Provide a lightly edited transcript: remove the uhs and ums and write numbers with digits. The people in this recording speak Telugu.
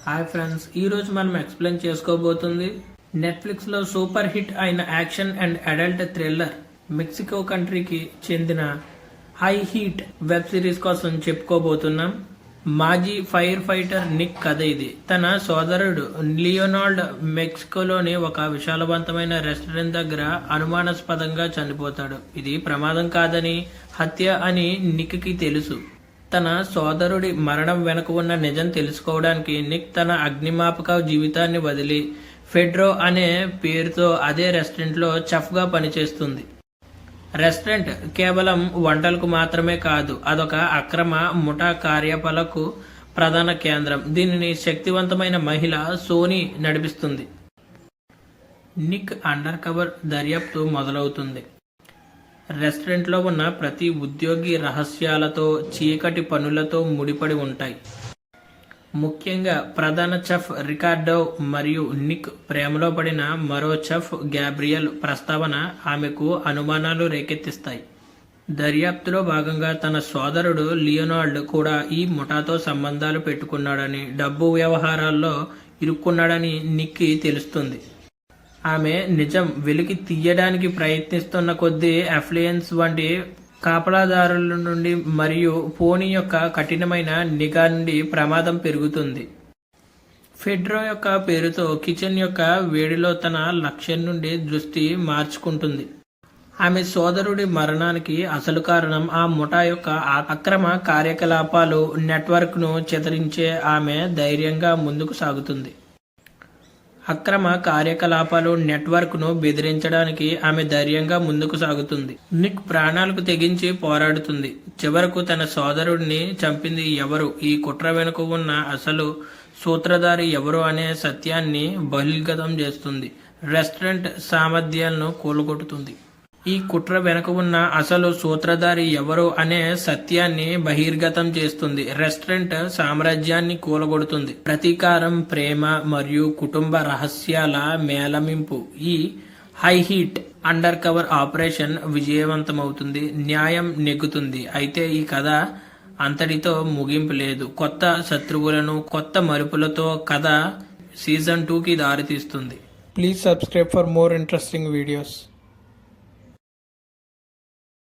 హాయ్ ఫ్రెండ్స్, ఈరోజు మనం ఎక్స్ప్లెయిన్ చేసుకోబోతుంది నెట్ఫ్లిక్స్లో సూపర్ హిట్ అయిన action and adult thriller Mexico కంట్రీకి చెందిన హై హీట్ వెబ్ సిరీస్ కోసం చెప్పుకోబోతున్నాం. మాజీ ఫైర్ ఫైటర్ నిక్ కథ ఇది. తన సోదరుడు లియోనాల్డ్ మెక్సికోలోని ఒక విశాలవంతమైన రెస్టారెంట్ దగ్గర అనుమానాస్పదంగా చనిపోతాడు. ఇది ప్రమాదం కాదని, హత్య అని నిక్ కి తెలుసు. తన సోదరుడి మరణం వెనుక ఉన్న నిజం తెలుసుకోవడానికి నిక్ తన అగ్నిమాపక జీవితాన్ని వదిలి ఫెడ్రో అనే పేరుతో అదే రెస్టారెంట్లో చెఫ్గా పనిచేస్తుంది. రెస్టారెంట్ కేవలం వంటలకు మాత్రమే కాదు, అదొక అక్రమ ముఠా కార్యకలాపాలకు ప్రధాన కేంద్రం. దీనిని శక్తివంతమైన మహిళ సోనీ నడిపిస్తుంది. నిక్ అండర్ కవర్ దర్యాప్తు మొదలవుతుంది. రెస్టారెంట్లో ఉన్న ప్రతి ఉద్యోగి రహస్యాలతో, చీకటి పనులతో ముడిపడి ఉంటాయి. ముఖ్యంగా ప్రధాన చెఫ్ రికార్డో మరియు నిక్ ప్రేమలో పడిన మరో చెఫ్ గ్యాబ్రియల్ ప్రస్తావన ఆమెకు అనుమానాలు రేకెత్తిస్తాయి. దర్యాప్తులో భాగంగా తన సోదరుడు లియోనాల్డ్ కూడా ఈ ముఠాతో సంబంధాలు పెట్టుకున్నాడని, డబ్బు వ్యవహారాల్లో ఇరుక్కున్నాడని నిక్కి తెలుస్తుంది. ఆమె నిజం వెలికి తీయడానికి ప్రయత్నిస్తున్న కొద్దీ అఫ్లియన్స్ వంటి కాపలాదారుల నుండి మరియు ఫోనీ యొక్క కఠినమైన నిఘా నుండి ప్రమాదం పెరుగుతుంది. ఫెడ్రో యొక్క పేరుతో కిచెన్ యొక్క వేడిలో తన లక్ష్యం నుండి దృష్టి మార్చుకుంటుంది. ఆమె సోదరుడి మరణానికి అసలు కారణం ఆ ముఠా యొక్క అక్రమ కార్యకలాపాలు. నెట్వర్క్ను చితరించే ఆమె ధైర్యంగా ముందుకు సాగుతుంది. అక్రమ కార్యకలాపాలు నెట్వర్క్ను బెదిరించడానికి ఆమె ధైర్యంగా ముందుకు సాగుతుంది. నిక్ ప్రాణాలకు తెగించి పోరాడుతుంది. చివరకు తన సోదరుడిని చంపింది ఎవరు, ఈ కుట్ర వెనుక ఉన్న అసలు సూత్రధారి ఎవరు అనే సత్యాన్ని బహిర్గతం చేస్తుంది. రెస్టారెంట్ సామర్థ్యాలను కూలగొట్టుతుంది. ఈ కుట్ర వెనుక ఉన్న అసలు సూత్రధారి ఎవరు అనే సత్యాన్ని బహిర్గతం చేస్తుంది. రెస్టారెంట్ సామ్రాజ్యాన్ని కూలగొడుతుంది. ప్రతీకారం, ప్రేమ మరియు కుటుంబ రహస్యాల మేళమింపు. ఈ high heat undercover operation విజయవంతమవుతుంది. న్యాయం నెగ్గుతుంది. అయితే ఈ కథ అంతటితో ముగింపు లేదు. కొత్త శత్రువులను, కొత్త మలుపులతో కథ సీజన్ 2కి దారితీస్తుంది. Please subscribe for more interesting videos.